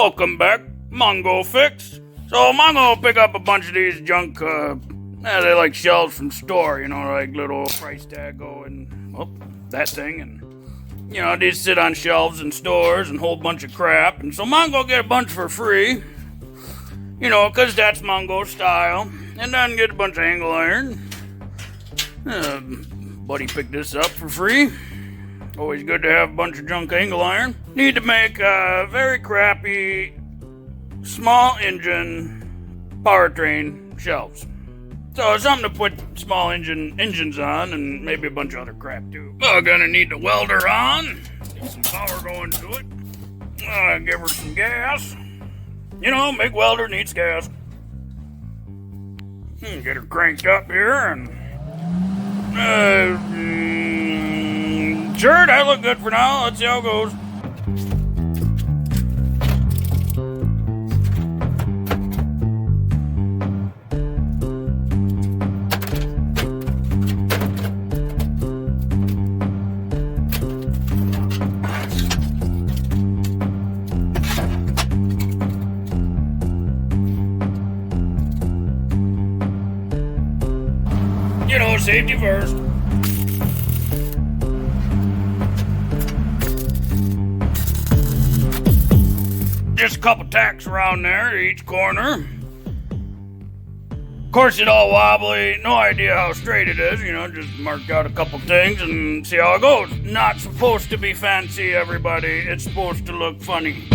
Welcome back, Mongo Fix. So Mongo will pick up a bunch of these junk, they like shelves from store, like little price tag going, that thing, and these sit on shelves in stores and hold a bunch of crap, and so Mongo get a bunch for free, because that's Mongo style, and then get a bunch of angle iron. Buddy picked this up for free. Always good to have a bunch of junk angle iron. Need to make a very crappy small engine powertrain shelves. So it's something to put small engines on and maybe a bunch of other crap too. We're gonna need the welder on. Get some power going to it. Give her some gas. Big welder needs gas. Get her cranked up here and sure, that look good for now. Let's see how it goes. Safety first. Just a couple tacks around there to each corner. Of course, it's all wobbly. No idea how straight it is. Just mark out a couple things and see how it goes. Not supposed to be fancy, everybody. It's supposed to look funny.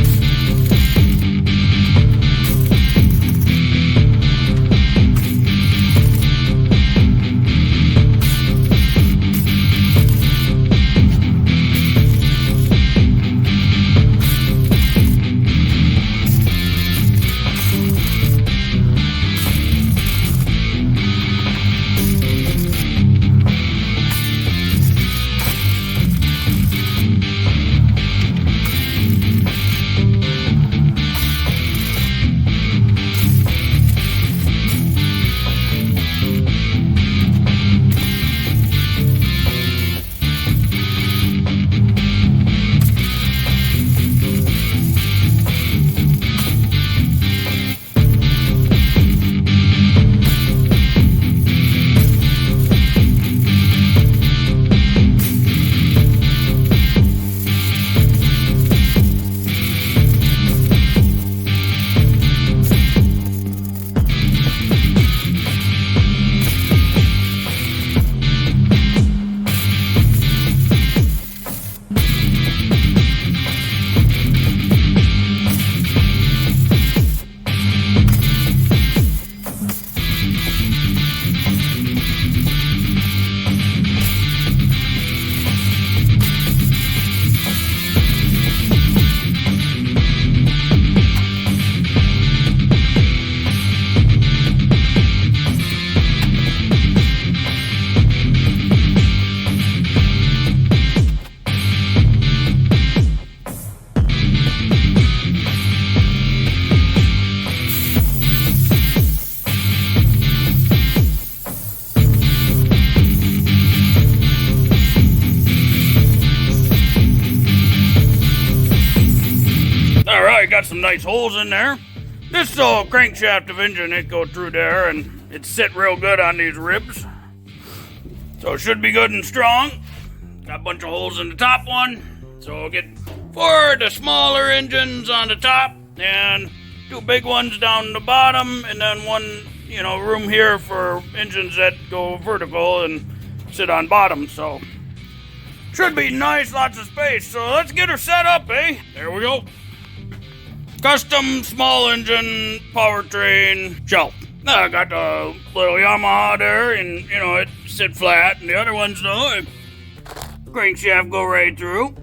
Got some nice holes in there. This old crankshaft of engine, it go through there and it sit real good on these ribs. So it should be good and strong. Got a bunch of holes in the top one. So we'll get 4 of the smaller engines on the top and 2 big ones down the bottom, and then one, room here for engines that go vertical and sit on bottom. So should be nice, lots of space. So let's get her set up, eh? There we go. Custom small engine powertrain shelf. I got the little Yamaha there, and it sit flat, and the other ones though, crankshaft go right through.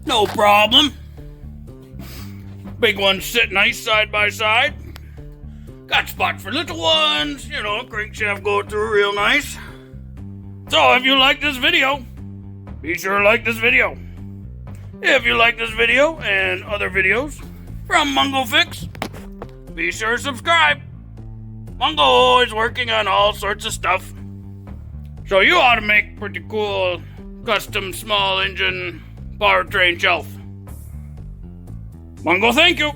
No problem. Big ones sit nice side by side. Got spot for little ones, crankshaft go through real nice. So if you like this video, be sure to like this video. If you like this video and other videos from Mongo Fix, be sure to subscribe. Mongo always working on all sorts of stuff. So you ought to make pretty cool custom small engine powertrain shelf. Mongo, thank you.